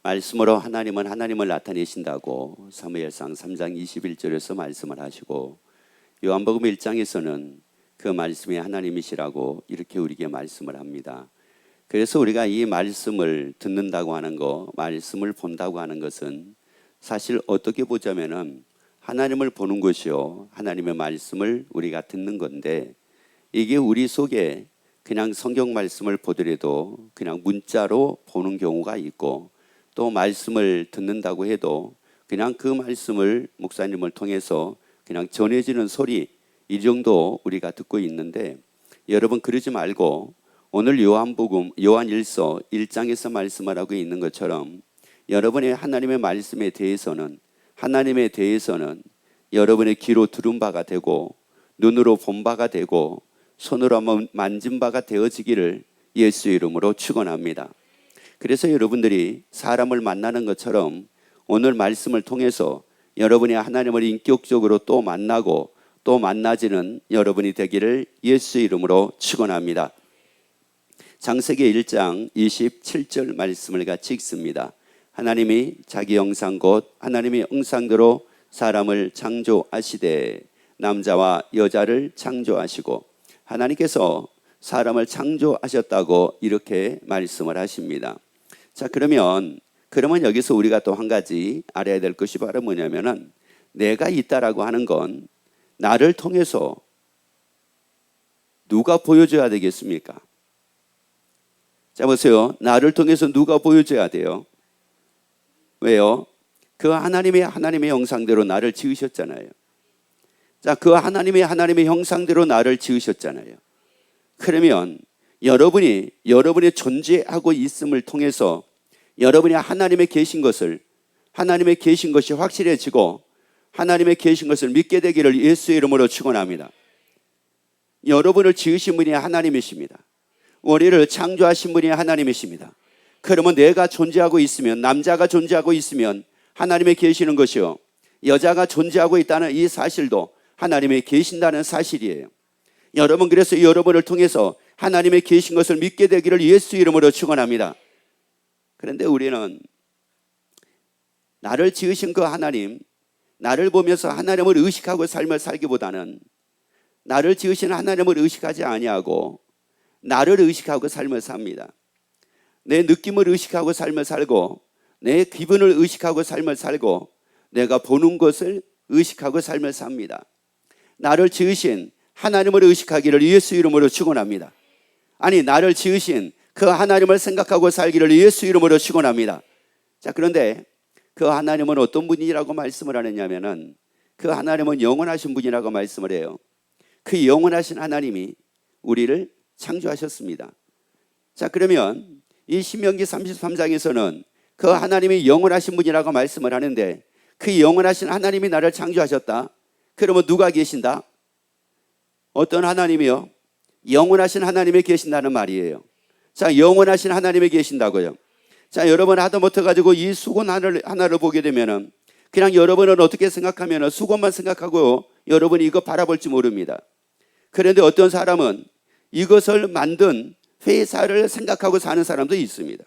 말씀으로 하나님은 하나님을 나타내신다고 사무엘상 3장 21절에서 말씀을 하시고, 요한복음 1장에서는 그 말씀이 하나님이시라고 이렇게 우리에게 말씀을 합니다. 그래서 우리가 이 말씀을 듣는다고 하는 거, 말씀을 본다고 하는 것은 사실 어떻게 보자면은 하나님을 보는 것이요, 하나님의 말씀을 우리가 듣는 건데, 이게 우리 속에 그냥 성경 말씀을 보더라도 그냥 문자로 보는 경우가 있고, 또 말씀을 듣는다고 해도 그냥 그 말씀을 목사님을 통해서 그냥 전해지는 소리, 이 정도 우리가 듣고 있는데, 여러분 그러지 말고 오늘 요한일서 1장에서 말씀을 하고 있는 것처럼 여러분의 하나님의 말씀에 대해서는, 하나님에 대해서는 여러분의 귀로 들은 바가 되고 눈으로 본 바가 되고 손으로 만진 바가 되어지기를 예수의 이름으로 축원합니다. 그래서 여러분들이 사람을 만나는 것처럼 오늘 말씀을 통해서 여러분이 하나님을 인격적으로 또 만나고 또 만나지는 여러분이 되기를 예수의 이름으로 축원합니다. 창세기 1장 27절 말씀을 같이 읽습니다. 하나님이 자기 형상 곧 하나님의 형상대로 사람을 창조하시되 남자와 여자를 창조하시고, 하나님께서 사람을 창조하셨다고 이렇게 말씀을 하십니다. 자, 그러면 여기서 우리가 또 한 가지 알아야 될 것이 바로 뭐냐면은, 내가 있다라고 하는 건 나를 통해서 누가 보여줘야 되겠습니까? 자, 보세요. 나를 통해서 누가 보여줘야 돼요? 왜요? 그 하나님의 형상대로 나를 지으셨잖아요. 자, 그 하나님의 형상대로 나를 지으셨잖아요. 그러면 여러분이 존재하고 있음을 통해서 여러분이 하나님의 계신 것이 확실해지고 하나님의 계신 것을 믿게 되기를 예수의 이름으로 축원합니다. 여러분을 지으신 분이 하나님이십니다. 우리를 창조하신 분이 하나님이십니다. 그러면 내가 존재하고 있으면, 남자가 존재하고 있으면 하나님의 계시는 것이요, 여자가 존재하고 있다는 이 사실도 하나님의 계신다는 사실이에요. 여러분, 그래서 여러분을 통해서 하나님의 계신 것을 믿게 되기를 예수 이름으로 축원합니다. 그런데 우리는 나를 지으신 그 하나님, 나를 보면서 하나님을 의식하고 삶을 살기보다는 나를 지으신 하나님을 의식하지 아니하고 나를 의식하고 삶을 삽니다. 내 느낌을 의식하고 삶을 살고, 내 기분을 의식하고 삶을 살고, 내가 보는 것을 의식하고 삶을 삽니다. 나를 지으신 하나님을 의식하기를 예수 이름으로 축원합니다. 아니, 나를 지으신 그 하나님을 생각하고 살기를 예수 이름으로 축원합니다. 자, 그런데 그 하나님은 어떤 분이라고 말씀을 하느냐면은, 그 하나님은 영원하신 분이라고 말씀을 해요. 그 영원하신 하나님이 우리를 창조하셨습니다. 자, 그러면 이 신명기 33장에서는 그 하나님이 영원하신 분이라고 말씀을 하는데, 그 영원하신 하나님이 나를 창조하셨다. 그러면 누가 계신다? 어떤 하나님이요? 영원하신 하나님이 계신다는 말이에요. 자, 영원하신 하나님이 계신다고요. 자, 여러분 하다못해 가지고 이 수건 하나를 보게 되면은 그냥 여러분은 어떻게 생각하면은 수건만 생각하고 여러분이 이거 바라볼지 모릅니다. 그런데 어떤 사람은 이것을 만든 회사를 생각하고 사는 사람도 있습니다.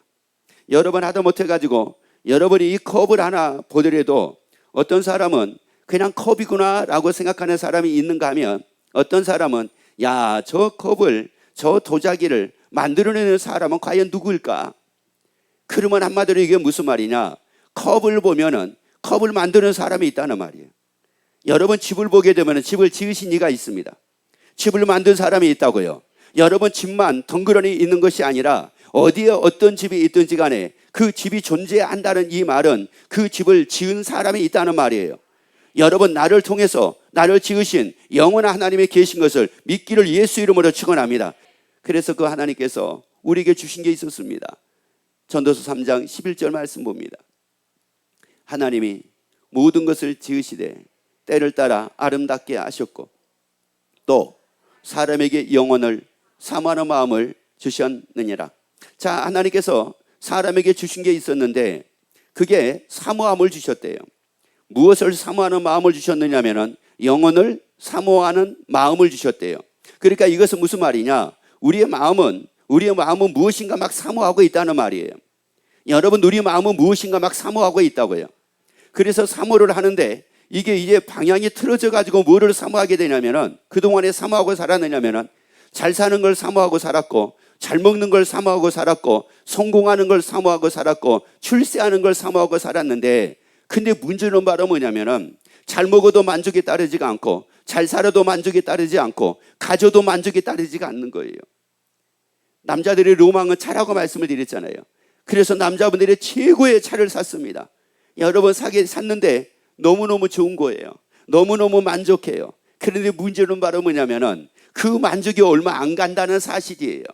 여러분 하다못해 가지고 여러분이 이 컵을 하나 보더라도 어떤 사람은 그냥 컵이구나 라고 생각하는 사람이 있는가 하면, 어떤 사람은 야, 저 컵을, 저 도자기를 만들어내는 사람은 과연 누구일까? 그러면 한마디로 이게 무슨 말이냐? 컵을 보면은 컵을 만드는 사람이 있다는 말이에요. 여러분 집을 보게 되면 집을 지으신 이가 있습니다. 집을 만든 사람이 있다고요. 여러분 집만 덩그러니 있는 것이 아니라 어디에 어떤 집이 있든지 간에 그 집이 존재한다는 이 말은 그 집을 지은 사람이 있다는 말이에요. 여러분, 나를 통해서 나를 지으신 영원한 하나님이 계신 것을 믿기를 예수 이름으로 축원합니다. 그래서 그 하나님께서 우리에게 주신 게 있었습니다. 전도서 3장 11절 말씀 봅니다. 하나님이 모든 것을 지으시되 때를 따라 아름답게 하셨고 또 사람에게 영혼을 사모하는 마음을 주셨느니라. 자, 하나님께서 사람에게 주신 게 있었는데 그게 사모함을 주셨대요. 무엇을 사모하는 마음을 주셨느냐면은 영혼을 사모하는 마음을 주셨대요. 그러니까 이것은 무슨 말이냐? 우리의 마음은 무엇인가 막 사모하고 있다는 말이에요. 여러분 우리 마음은 무엇인가 막 사모하고 있다고요. 그래서 사모를 하는데 이게 이제 방향이 틀어져 가지고 뭐를 사모하게 되냐면은 그동안에 사모하고 살았느냐면은 잘 사는 걸 사모하고 살았고 잘 먹는 걸 사모하고 살았고 성공하는 걸 사모하고 살았고 출세하는 걸 사모하고 살았는데 근데 문제는 바로 뭐냐면은 잘 먹어도 만족이 따르지가 않고 잘 살아도 만족이 따르지 않고 가져도 만족이 따르지가 않는 거예요. 남자들의 로망은 차라고 말씀을 드렸잖아요. 그래서 남자분들이 최고의 차를 샀습니다. 여러분 샀는데 너무너무 좋은 거예요. 너무너무 만족해요. 그런데 문제는 바로 뭐냐면은 그 만족이 얼마 안 간다는 사실이에요.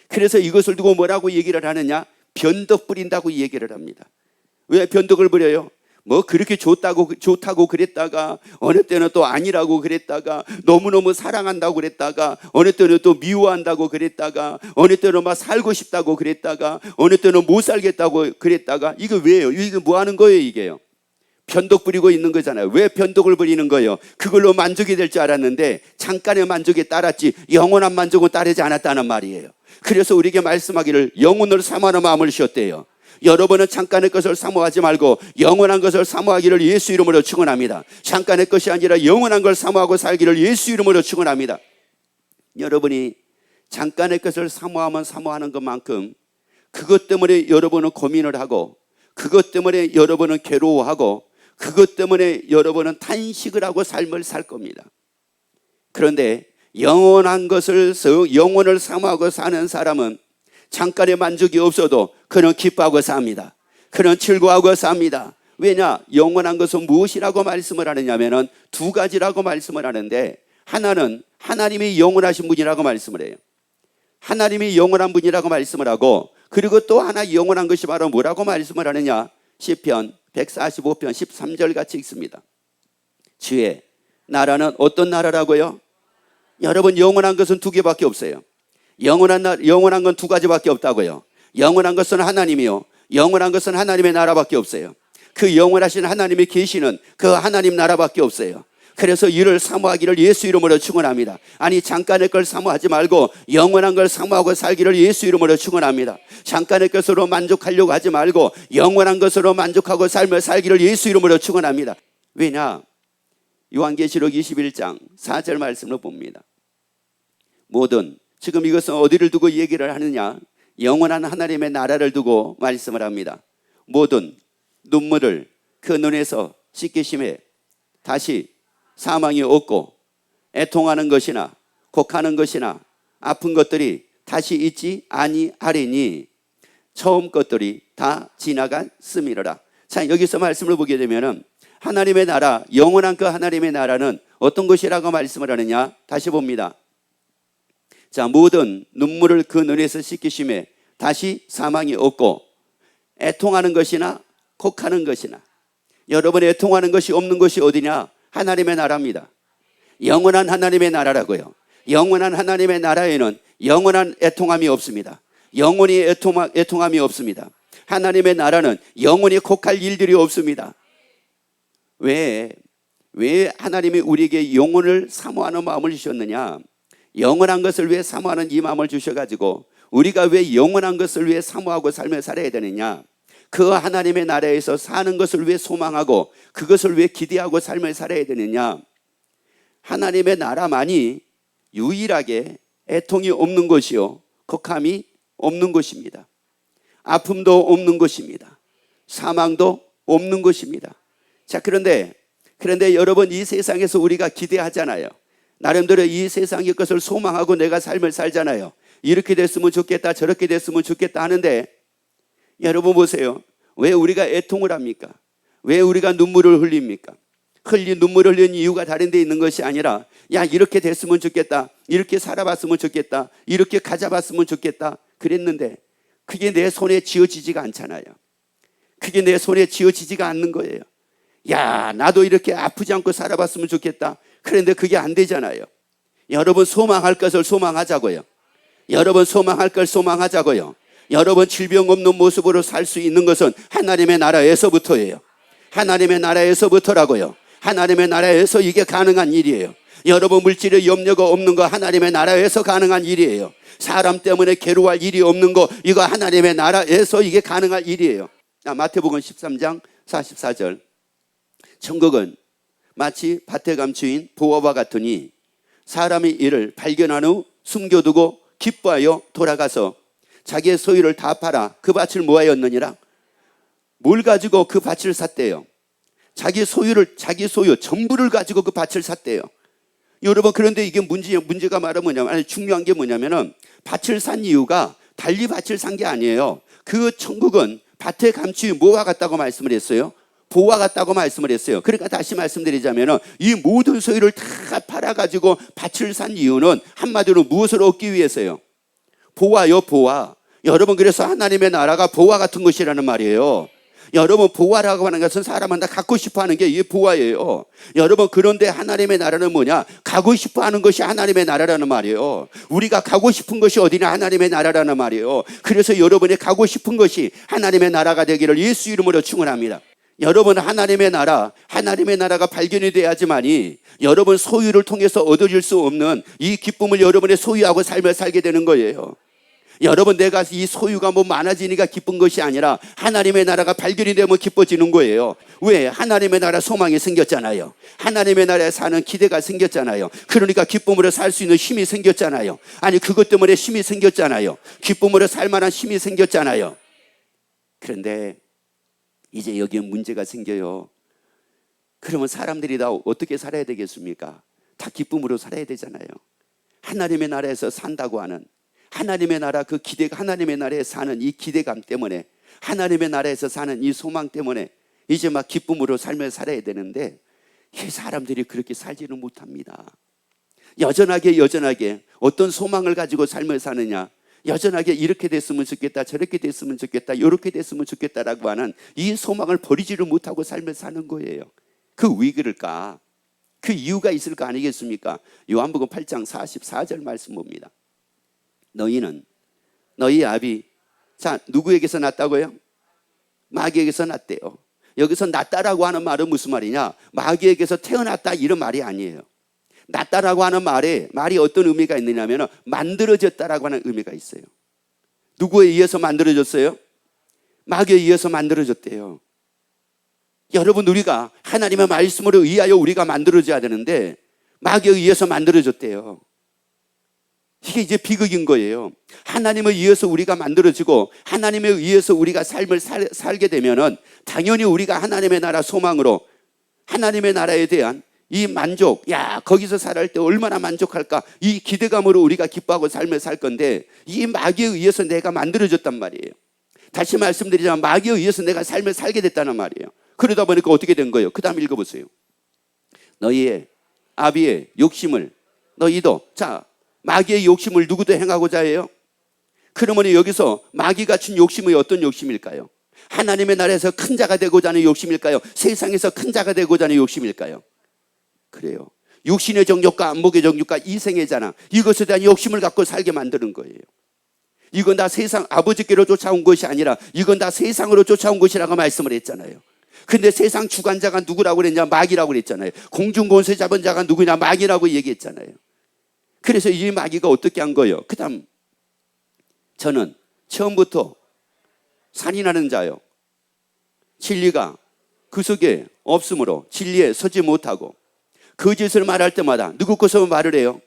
그래서 이것을 두고 뭐라고 얘기를 하느냐? 변덕 부린다고 얘기를 합니다. 왜 변덕을 부려요? 뭐 그렇게 좋다고 그랬다가 어느 때는 또 아니라고 그랬다가 너무너무 사랑한다고 그랬다가 어느 때는 또 미워한다고 그랬다가 어느 때는 막 살고 싶다고 그랬다가 어느 때는 못 살겠다고 그랬다가 이거 왜요? 이게 뭐 하는 거예요 이게요? 변덕 부리고 있는 거잖아요. 왜 변덕을 부리는 거예요? 그걸로 만족이 될 줄 알았는데 잠깐의 만족에 따랐지 영원한 만족은 따르지 않았다는 말이에요. 그래서 우리에게 말씀하기를 영혼을 사모하는 마음을 주셨대요. 여러분은 잠깐의 것을 사모하지 말고 영원한 것을 사모하기를 예수 이름으로 축원합니다. 잠깐의 것이 아니라 영원한 걸 사모하고 살기를 예수 이름으로 축원합니다. 여러분이 잠깐의 것을 사모하면 사모하는 것만큼 그것 때문에 여러분은 고민을 하고 그것 때문에 여러분은 괴로워하고 그것 때문에 여러분은 탄식을 하고 삶을 살 겁니다. 그런데 영원한 것을 영원을 사모하고 사는 사람은 잠깐의 만족이 없어도 그는 기뻐하고 삽니다. 그는 즐거워하고 삽니다. 왜냐? 영원한 것은 무엇이라고 말씀을 하느냐면 두 가지라고 말씀을 하는데 하나는 하나님이 영원하신 분이라고 말씀을 해요. 하나님이 영원한 분이라고 말씀을 하고 그리고 또 하나 영원한 것이 바로 뭐라고 말씀을 하느냐? 시편 145편 13절 같이 읽습니다. 주의 나라는 어떤 나라라고요? 여러분 영원한 것은 두 개밖에 없어요. 영원한 건 두 가지밖에 없다고요. 영원한 것은 하나님이요. 영원한 것은 하나님의 나라밖에 없어요. 그 영원하신 하나님이 계시는 그 하나님 나라밖에 없어요. 그래서 이를 사모하기를 예수 이름으로 축원합니다. 아니 잠깐의 걸 사모하지 말고 영원한 걸 사모하고 살기를 예수 이름으로 축원합니다. 잠깐의 것으로 만족하려고 하지 말고 영원한 것으로 만족하고 삶을 살기를 예수 이름으로 축원합니다. 왜냐? 요한계시록 21장 4절 말씀을 봅니다. 모든 지금 이것은 어디를 두고 얘기를 하느냐? 영원한 하나님의 나라를 두고 말씀을 합니다. 모든 눈물을 그 눈에서 씻기심에 다시 사망이 없고 애통하는 것이나 곡하는 것이나 아픈 것들이 다시 있지 아니하리니 처음 것들이 다 지나갔음이로라. 자, 여기서 말씀을 보게 되면은 하나님의 나라, 영원한 그 하나님의 나라는 어떤 것이라고 말씀을 하느냐? 다시 봅니다. 자, 모든 눈물을 그 눈에서 씻기심에 다시 사망이 없고 애통하는 것이나 곡하는 것이나 여러분 애통하는 것이 없는 것이 어디냐? 하나님의 나라입니다. 영원한 하나님의 나라라고요. 영원한 하나님의 나라에는 영원한 애통함이 없습니다. 영원히 애통함이 없습니다. 하나님의 나라는 영원히 곡할 일들이 없습니다. 왜 하나님이 우리에게 영혼을 사모하는 마음을 주셨느냐? 영원한 것을 왜 사모하는 이 마음을 주셔가지고 우리가 왜 영원한 것을 왜 사모하고 삶을 살아야 되느냐? 그 하나님의 나라에서 사는 것을 왜 소망하고 그것을 왜 기대하고 삶을 살아야 되느냐? 하나님의 나라만이 유일하게 애통이 없는 것이요 곡함이 없는 것입니다. 아픔도 없는 것입니다. 사망도 없는 것입니다. 자, 그런데 여러분 이 세상에서 우리가 기대하잖아요. 나름대로 이 세상의 것을 소망하고 내가 삶을 살잖아요. 이렇게 됐으면 좋겠다 저렇게 됐으면 좋겠다 하는데 여러분 보세요. 왜 우리가 애통을 합니까? 왜 우리가 눈물을 흘립니까? 눈물을 흘리는 이유가 다른 데 있는 것이 아니라 야 이렇게 됐으면 좋겠다 이렇게 살아봤으면 좋겠다 이렇게 가져봤으면 좋겠다 그랬는데 그게 내 손에 쥐어지지가 않잖아요. 그게 내 손에 쥐어지지가 않는 거예요. 야 나도 이렇게 아프지 않고 살아봤으면 좋겠다 그런데 그게 안 되잖아요. 여러분 소망할 것을 소망하자고요. 여러분 소망할 걸 소망하자고요. 여러분 질병 없는 모습으로 살 수 있는 것은 하나님의 나라에서부터예요. 하나님의 나라에서부터라고요. 하나님의 나라에서 이게 가능한 일이에요. 여러분, 물질의 염려가 없는 거 하나님의 나라에서 가능한 일이에요. 사람 때문에 괴로워할 일이 없는 거, 이거 하나님의 나라에서 이게 가능한 일이에요. 마태복음 13장 44절. 천국은 마치 밭에 감추인 보화와 같으니 사람이 이를 발견한 후 숨겨두고 기뻐하여 돌아가서 자기의 소유를 다 팔아 그 밭을 모아였느니라. 뭘 가지고 그 밭을 샀대요? 자기 소유 전부를 가지고 그 밭을 샀대요. 여러분, 그런데 이게 문제가 뭐냐면, 아니, 중요한 게 뭐냐면은 밭을 산 이유가 달리 밭을 산 게 아니에요. 그 천국은 밭에 감추인 뭐와 같다고 말씀을 했어요? 보화 같다고 말씀을 했어요. 그러니까 다시 말씀드리자면은 이 모든 소유를 다 팔아가지고 밭을 산 이유는 한마디로 무엇을 얻기 위해서요? 보화요, 보화. 여러분, 그래서 하나님의 나라가 보화 같은 것이라는 말이에요. 여러분, 보화라고 하는 것은 사람은 다 갖고 싶어 하는 게 이게 보화예요. 여러분, 그런데 하나님의 나라는 뭐냐? 가고 싶어 하는 것이 하나님의 나라라는 말이에요. 우리가 가고 싶은 것이 어디나 하나님의 나라라는 말이에요. 그래서 여러분이 가고 싶은 것이 하나님의 나라가 되기를 예수 이름으로 축원합니다. 여러분, 하나님의 나라가 발견이 돼야지만이 여러분 소유를 통해서 얻어질 수 없는 이 기쁨을 여러분의 소유하고 삶을 살게 되는 거예요. 여러분, 내가 이 소유가 뭐 많아지니까 기쁜 것이 아니라 하나님의 나라가 발견이 되면 기뻐지는 거예요. 왜? 하나님의 나라 소망이 생겼잖아요. 하나님의 나라에 사는 기대가 생겼잖아요. 그러니까 기쁨으로 살 수 있는 힘이 생겼잖아요. 아니, 그것 때문에 힘이 생겼잖아요. 기쁨으로 살 만한 힘이 생겼잖아요. 그런데 이제 여기에 문제가 생겨요. 그러면 사람들이 다 어떻게 살아야 되겠습니까? 다 기쁨으로 살아야 되잖아요. 하나님의 나라에서 산다고 하는, 하나님의 나라 그 기대가, 하나님의 나라에 사는 이 기대감 때문에, 하나님의 나라에서 사는 이 소망 때문에 이제 막 기쁨으로 삶을 살아야 되는데 이 사람들이 그렇게 살지는 못합니다. 여전하게 어떤 소망을 가지고 삶을 사느냐, 여전하게 이렇게 됐으면 좋겠다, 저렇게 됐으면 좋겠다, 이렇게 됐으면 좋겠다라고 하는 이 소망을 버리지를 못하고 삶을 사는 거예요. 그 왜 그럴까? 그 이유가 있을 거 아니겠습니까? 요한복음 8장 44절 말씀 봅니다. 너희는 너희 아비, 자, 누구에게서 났다고요? 마귀에게서 났대요. 여기서 났다라고 하는 말은 무슨 말이냐? 마귀에게서 태어났다 이런 말이 아니에요. 났다라고 하는 말이 어떤 의미가 있느냐면 만들어졌다라고 하는 의미가 있어요. 누구에 의해서 만들어졌어요? 마귀에 의해서 만들어졌대요. 여러분, 우리가 하나님의 말씀으로 의하여 우리가 만들어져야 되는데 마귀에 의해서 만들어졌대요. 이게 이제 비극인 거예요. 하나님에 의해서 우리가 만들어지고 하나님에 의해서 우리가 삶을 살게 되면은 당연히 우리가 하나님의 나라 소망으로, 하나님의 나라에 대한 이 만족, 거기서 살할 때 얼마나 만족할까, 이 기대감으로 우리가 기뻐하고 삶을 살 건데 이 마귀에 의해서 내가 만들어졌단 말이에요. 다시 말씀드리자면 마귀에 의해서 내가 삶을 살게 됐다는 말이에요. 그러다 보니까 어떻게 된 거예요? 그 다음 읽어보세요. 너희의 아비의 욕심을 너희도, 자, 마귀의 욕심을 누구도 행하고자 해요? 그러면 여기서 마귀가 준 욕심이 어떤 욕심일까요? 하나님의 나라에서 큰 자가 되고자 하는 욕심일까요? 세상에서 큰 자가 되고자 하는 욕심일까요? 그래요. 육신의 정욕과 안목의 정욕과 이생의 자랑, 이것에 대한 욕심을 갖고 살게 만드는 거예요. 이건 다 세상, 아버지께로 쫓아온 것이 아니라 이건 다 세상으로 쫓아온 것이라고 말씀을 했잖아요. 근데 세상 주관자가 누구라고 그랬냐? 마귀라고 그랬잖아요. 공중권세 잡은 자가 누구냐? 마귀라고 얘기했잖아요. 그래서 이 마귀가 어떻게 한 거예요? 그 다음, 저는 처음부터 살인하는 자요, 진리가 그 속에 없으므로 진리에 서지 못하고 거짓을 말할 때마다 누구 것으로 말을 해요?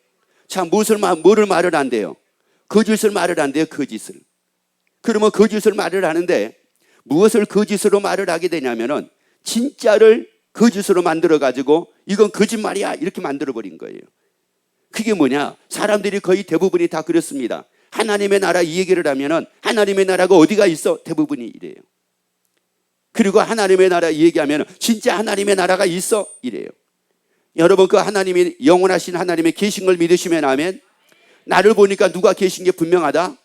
자, 뭐를 말을 한대요? 거짓을 말을 한대요. 거짓을. 그러면 거짓을 말을 하는데 무엇을 거짓으로 말을 하게 되냐면은 진짜를 거짓으로 만들어가지고 이건 거짓말이야 이렇게 만들어버린 거예요. 그게 뭐냐? 사람들이 거의 대부분이 다 그렇습니다. 하나님의 나라 이 얘기를 하면은 하나님의 나라가 어디가 있어? 대부분이 이래요. 그리고 하나님의 나라 이 얘기하면은 진짜 하나님의 나라가 있어? 이래요. 여러분, 그 하나님이 영원하신 하나님의 계신 걸 믿으시면 아멘. 나를 보니까 누가 계신 게 분명하다?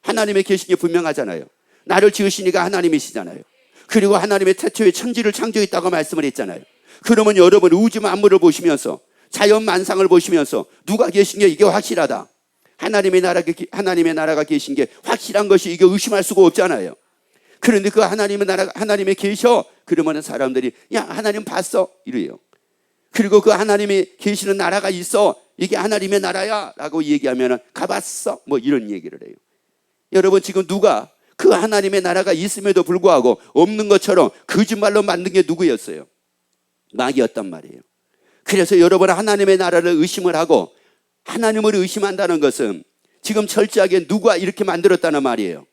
하나님의 계신 게 분명하잖아요. 나를 지으시니까 하나님이시잖아요. 그리고 하나님의 태초에 천지를 창조했다고 말씀을 했잖아요. 그러면 여러분, 우주 만물을 보시면서 자연 만상을 보시면서 누가 계신 게 이게 확실하다, 하나님의 나라가 계신 게 확실한 것이 이게 의심할 수가 없잖아요. 그런데 그 하나님의 나라가, 하나님의 계셔, 그러면 사람들이 야, 하나님 봤어? 이래요. 그리고 그 하나님이 계시는 나라가 있어. 이게 하나님의 나라야 라고 얘기하면 가봤어? 뭐 이런 얘기를 해요. 여러분, 지금 누가 그 하나님의 나라가 있음에도 불구하고 없는 것처럼 거짓말로 만든 게 누구였어요? 마귀였단 말이에요. 그래서 여러분, 하나님의 나라를 의심을 하고 하나님을 의심한다는 것은 지금 철저하게 누가 이렇게 만들었다는 말이에요.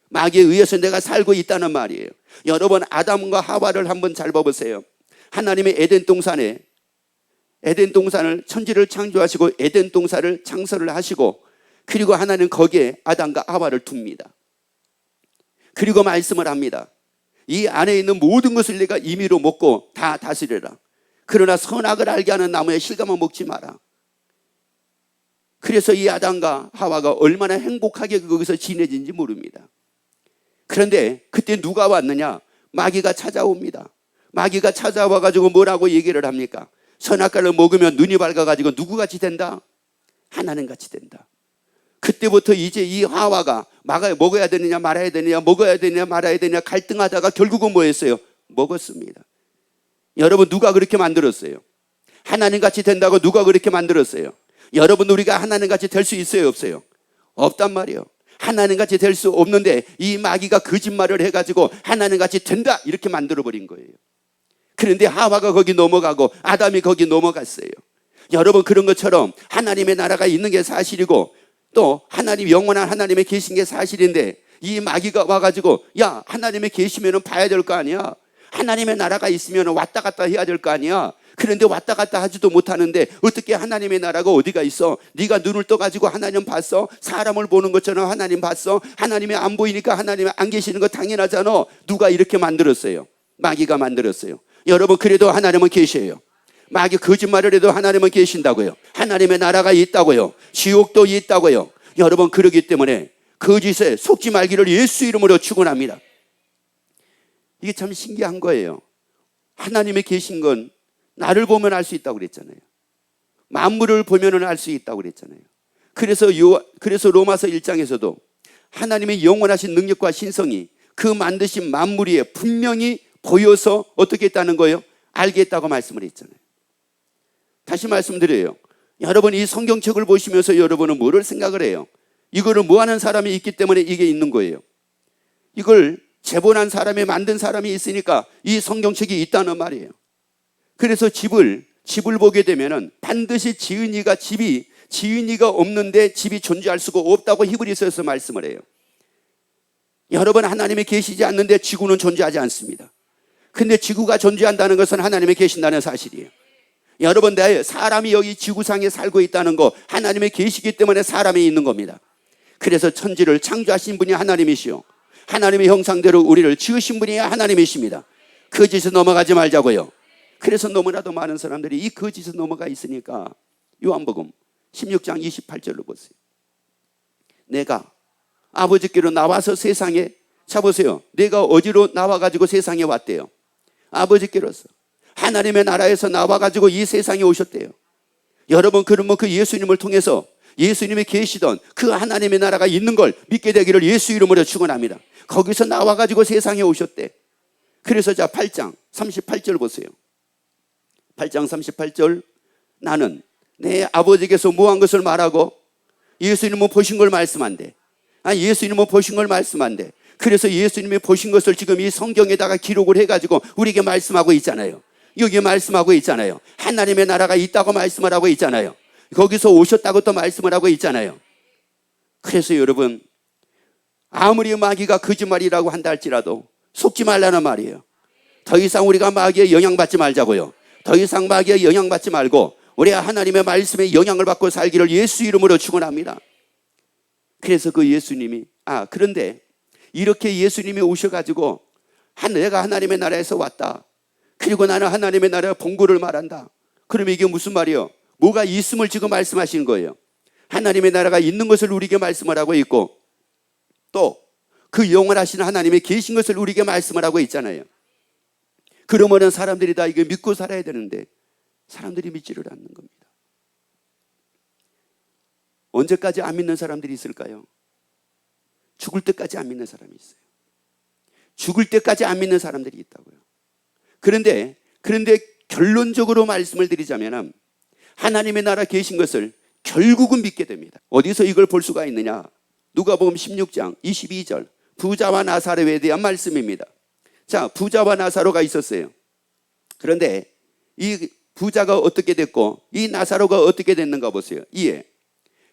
마귀에 의해서 내가 살고 있다는 말이에요. 여러분, 아담과 하와를 한번 잘 봐보세요. 하나님의 에덴 동산을 천지를 창조하시고 에덴 동산을 창설을 하시고, 그리고 하나님은 거기에 아담과 하와를 둡니다. 그리고 말씀을 합니다. 이 안에 있는 모든 것을 내가 임의로 먹고 다 다스려라. 그러나 선악을 알게 하는 나무의 실과만 먹지 마라. 그래서 이 아담과 하와가 얼마나 행복하게 거기서 지내진지 모릅니다. 그런데 그때 누가 왔느냐? 마귀가 찾아옵니다. 마귀가 찾아와가지고 뭐라고 얘기를 합니까? 선악과를 먹으면 눈이 밝아가지고 누구같이 된다? 하나님같이 된다. 그때부터 이제 이 하와가 먹어야 되느냐 말아야 되느냐, 먹어야 되느냐 말아야 되느냐 갈등하다가 결국은 뭐 했어요? 먹었습니다. 여러분, 누가 그렇게 만들었어요? 하나님같이 된다고 누가 그렇게 만들었어요? 여러분, 우리가 하나님같이 될 수 있어요, 없어요? 없단 말이에요. 하나님같이 될 수 없는데 이 마귀가 거짓말을 해가지고 하나님같이 된다 이렇게 만들어버린 거예요. 그런데 하와가 거기 넘어가고 아담이 거기 넘어갔어요. 여러분, 그런 것처럼 하나님의 나라가 있는 게 사실이고 또 하나님, 영원한 하나님의 계신 게 사실인데 이 마귀가 와가지고 야, 하나님의 계시면은 봐야 될 거 아니야. 하나님의 나라가 있으면 왔다 갔다 해야 될 거 아니야. 그런데 왔다 갔다 하지도 못하는데 어떻게 하나님의 나라가 어디가 있어? 네가 눈을 떠가지고 하나님 봤어? 사람을 보는 것처럼 하나님 봤어? 하나님이 안 보이니까 하나님이 안 계시는 거 당연하잖아. 누가 이렇게 만들었어요? 마귀가 만들었어요. 여러분, 그래도 하나님은 계셔요. 마귀 거짓말을 해도 하나님은 계신다고요. 하나님의 나라가 있다고요. 지옥도 있다고요. 여러분, 그러기 때문에 거짓에 속지 말기를 예수 이름으로 축원합니다. 이게 참 신기한 거예요. 하나님이 계신 건 나를 보면 알 수 있다고 그랬잖아요. 만물을 보면 알 수 있다고 그랬잖아요. 그래서 로마서 1장에서도 하나님의 영원하신 능력과 신성이 그 만드신 만물 위에 분명히 보여서 어떻게 했다는 거예요? 알게 했다고 말씀을 했잖아요. 다시 말씀드려요. 여러분, 이 성경책을 보시면서 여러분은 뭐를 생각을 해요? 이거를 뭐 하는 사람이 있기 때문에 이게 있는 거예요. 이걸 재본한 사람이 만든 사람이 있으니까 이 성경책이 있다는 말이에요. 그래서 집을 보게 되면은 반드시 지은이가 없는데 집이 존재할 수가 없다고 히브리서에서 말씀을 해요. 여러분, 하나님이 계시지 않는데 지구는 존재하지 않습니다. 근데 지구가 존재한다는 것은 하나님이 계신다는 사실이에요. 여러분, 사람이 여기 지구상에 살고 있다는 거 하나님이 계시기 때문에 사람이 있는 겁니다. 그래서 천지를 창조하신 분이 하나님이시오. 하나님의 형상대로 우리를 지으신 분이 하나님이십니다. 거짓에 넘어가지 말자고요. 그래서 너무나도 많은 사람들이 이 거짓에 넘어가 있으니까 요한복음 16장 28절로 보세요. 내가 아버지께로 나와서 세상에, 자 보세요. 내가 어디로 나와가지고 세상에 왔대요? 아버지께로서 하나님의 나라에서 나와가지고 이 세상에 오셨대요. 여러분, 그러면 그 예수님을 통해서 예수님이 계시던 그 하나님의 나라가 있는 걸 믿게 되기를 예수 이름으로 축원합니다. 거기서 나와가지고 세상에 오셨대. 그래서 자 8장 38절 보세요. 8장 38절, 나는 내 아버지께서 뭐한 것을 말하고 예수님은 보신 걸 말씀한대. 예수님은 보신 걸 말씀한대. 그래서 예수님이 보신 것을 지금 이 성경에다가 기록을 해가지고 우리에게 말씀하고 있잖아요. 여기 말씀하고 있잖아요. 하나님의 나라가 있다고 말씀을 하고 있잖아요. 거기서 오셨다고 또 말씀을 하고 있잖아요. 그래서 여러분, 아무리 마귀가 거짓말이라고 한다 할지라도 속지 말라는 말이에요. 더 이상 우리가 마귀에 영향받지 말자고요. 더 이상 마귀에 영향받지 말고 우리가 하나님의 말씀에 영향을 받고 살기를 예수 이름으로 축원합니다. 그래서 그 예수님이 그런데 이렇게 예수님이 오셔가지고 내가 하나님의 나라에서 왔다. 그리고 나는 하나님의 나라의 본고를 말한다. 그러면 이게 무슨 말이에요? 뭐가 있음을 지금 말씀하시는 거예요. 하나님의 나라가 있는 것을 우리에게 말씀을 하고 있고 또 그 영원하신 하나님의 계신 것을 우리에게 말씀을 하고 있잖아요. 그러면은 사람들이 다 이거 믿고 살아야 되는데 사람들이 믿지를 않는 겁니다. 언제까지 안 믿는 사람들이 있을까요? 죽을 때까지 안 믿는 사람이 있어요. 죽을 때까지 안 믿는 사람들이 있다고요. 그런데 결론적으로 말씀을 드리자면 하나님의 나라 계신 것을 결국은 믿게 됩니다. 어디서 이걸 볼 수가 있느냐? 누가복음 16장 22절 부자와 나사로에 대한 말씀입니다. 자, 부자와 나사로가 있었어요. 그런데 이 부자가 어떻게 됐고 이 나사로가 어떻게 됐는가 보세요. 이에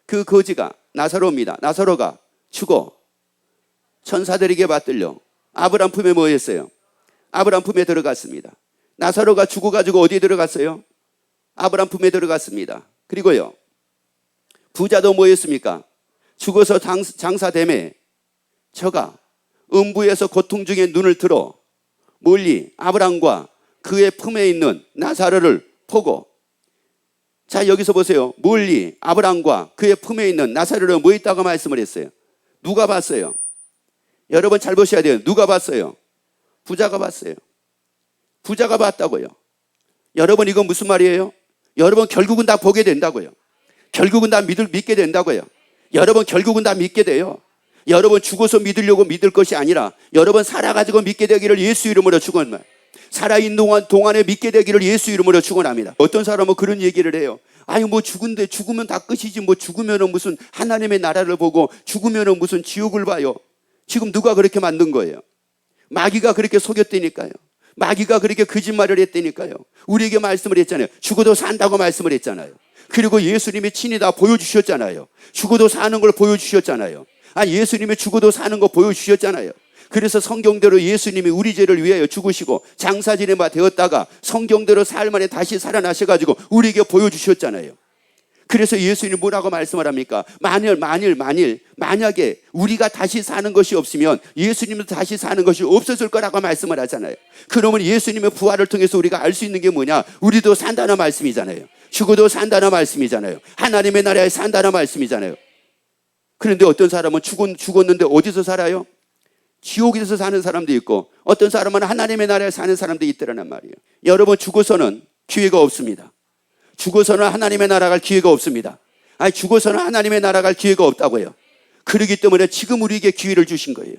그 거지가 나사로입니다. 나사로가 죽어 천사들에게 받들려 아브람 품에 뭐 했어요? 아브람 품에 들어갔습니다. 나사로가 죽어가지고 어디에 들어갔어요? 아브람 품에 들어갔습니다. 그리고요, 부자도 뭐 했습니까? 죽어서 장사됨에 저가 음부에서 고통 중에 눈을 들어 멀리 아브람과 그의 품에 있는 나사로를 보고, 자, 여기서 보세요. 멀리 아브람과 그의 품에 있는 나사로를 뭐 있다고 말씀을 했어요? 누가 봤어요? 여러분 잘 보셔야 돼요. 누가 봤어요? 부자가 봤어요. 부자가 봤다고요. 여러분 이건 무슨 말이에요? 여러분 결국은 다 보게 된다고요. 결국은 다 믿게 된다고요. 여러분 결국은 다 믿게 돼요. 여러분 죽어서 믿으려고 믿을 것이 아니라 여러분 살아가지고 믿게 되기를 예수 이름으로 축원합니다. 살아있는 동안에 믿게 되기를 예수 이름으로 축원합니다. 어떤 사람은 그런 얘기를 해요. 아니 뭐 죽으면 다 끝이지, 뭐 죽으면은 무슨 하나님의 나라를 보고 죽으면은 무슨 지옥을 봐요. 지금 누가 그렇게 만든 거예요? 마귀가 그렇게 속였다니까요. 마귀가 그렇게 거짓말을 했다니까요. 우리에게 말씀을 했잖아요. 죽어도 산다고 말씀을 했잖아요. 그리고 예수님이 친히 다 보여주셨잖아요. 죽어도 사는 걸 보여주셨잖아요. 예수님이 죽어도 사는 거 보여주셨잖아요. 그래서 성경대로 예수님이 우리 죄를 위하여 죽으시고 장사지는 바 되었다가 성경대로 사흘 만에 다시 살아나셔가지고 우리에게 보여주셨잖아요. 그래서 예수님이 뭐라고 말씀을 합니까? 만약에 우리가 다시 사는 것이 없으면 예수님도 다시 사는 것이 없었을 거라고 말씀을 하잖아요. 그러면 예수님의 부활을 통해서 우리가 알 수 있는 게 뭐냐? 우리도 산다는 말씀이잖아요. 죽어도 산다는 말씀이잖아요. 하나님의 나라에 산다는 말씀이잖아요. 그런데 어떤 사람은 죽었는데 어디서 살아요? 지옥에서 사는 사람도 있고 어떤 사람은 하나님의 나라에 사는 사람도 있더라는 말이에요. 여러분 죽어서는 기회가 없습니다. 죽어서는 하나님의 나라 갈 기회가 없습니다. 죽어서는 하나님의 나라 갈 기회가 없다고요. 그렇기 때문에 지금 우리에게 기회를 주신 거예요.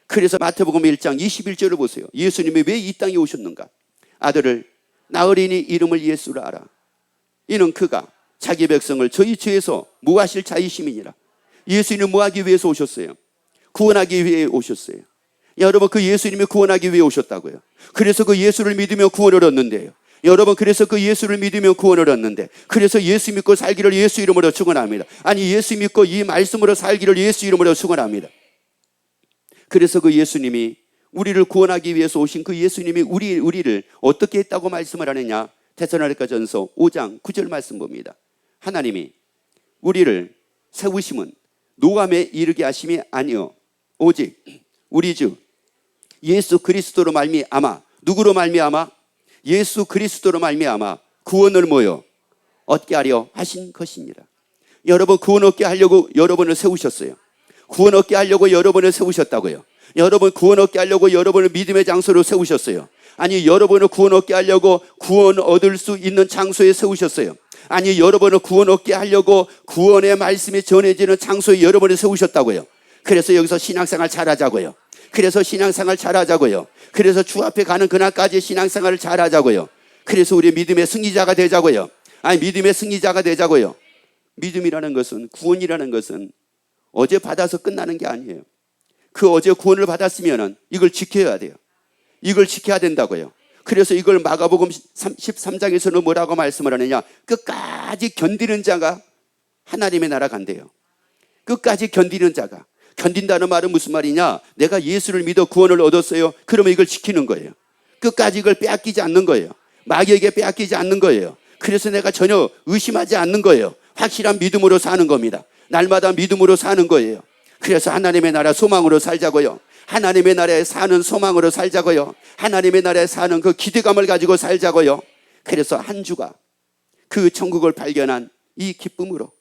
그래서 마태복음 1장 21절을 보세요. 예수님이 왜 이 땅에 오셨는가? 아들을 낳으리니 이름을 예수라 하라. 이는 그가 자기 백성을 저희 죄에서 무하실 자이심이니라. 예수님은 뭐하기 위해서 오셨어요? 구원하기 위해 오셨어요. 여러분 그 예수님이 구원하기 위해 오셨다고요. 그래서 그 예수를 믿으며 구원을 얻는데요. 여러분 그래서 그 예수를 믿으며 구원을 얻는데, 그래서 예수 믿고 살기를 예수 이름으로 축원합니다. 예수 믿고 이 말씀으로 살기를 예수 이름으로 축원합니다. 그래서 그 예수님이 우리를 구원하기 위해서 오신 그 예수님이 우리를 어떻게 했다고 말씀을 하느냐? 데살로니가전서 5장 9절 말씀 봅니다. 하나님이 우리를 세우심은 노함에 이르게 하심이 아니요 오직 우리 주 예수 그리스도로 말미암아, 누구로 말미암아? 예수 그리스도로 말미암아 구원을 뭐요? 얻게 하려 하신 것입니다. 여러분 구원 얻게 하려고 여러분을 세우셨어요. 구원 얻게 하려고 여러분을 세우셨다고요. 여러분 구원 얻게 하려고 여러분을 믿음의 장소로 세우셨어요. 여러분을 구원 얻게 하려고 구원 얻을 수 있는 장소에 세우셨어요. 여러분을 구원 얻게 하려고 구원의 말씀이 전해지는 장소에 여러분을 세우셨다고요. 그래서 여기서 신앙생활 잘하자고요. 그래서 신앙생활 잘하자고요. 그래서 주 앞에 가는 그날까지 신앙생활을 잘하자고요. 그래서 우리 믿음의 승리자가 되자고요. 믿음의 승리자가 되자고요. 믿음이라는 것은, 구원이라는 것은 어제 받아서 끝나는 게 아니에요. 그 어제 구원을 받았으면 이걸 지켜야 돼요. 이걸 지켜야 된다고요. 그래서 이걸 마가복음 13장에서는 뭐라고 말씀을 하느냐? 끝까지 견디는 자가 하나님의 나라 간대요. 끝까지 견디는 자가. 견딘다는 말은 무슨 말이냐? 내가 예수를 믿어 구원을 얻었어요. 그러면 이걸 지키는 거예요. 끝까지 이걸 빼앗기지 않는 거예요. 마귀에게 빼앗기지 않는 거예요. 그래서 내가 전혀 의심하지 않는 거예요. 확실한 믿음으로 사는 겁니다. 날마다 믿음으로 사는 거예요. 그래서 하나님의 나라 소망으로 살자고요. 하나님의 나라에 사는 소망으로 살자고요. 하나님의 나라에 사는 그 기대감을 가지고 살자고요. 그래서 한 주가 그 천국을 발견한 이 기쁨으로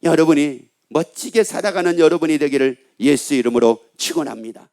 여러분이 멋지게 살아가는 여러분이 되기를 예수 이름으로 축원합니다.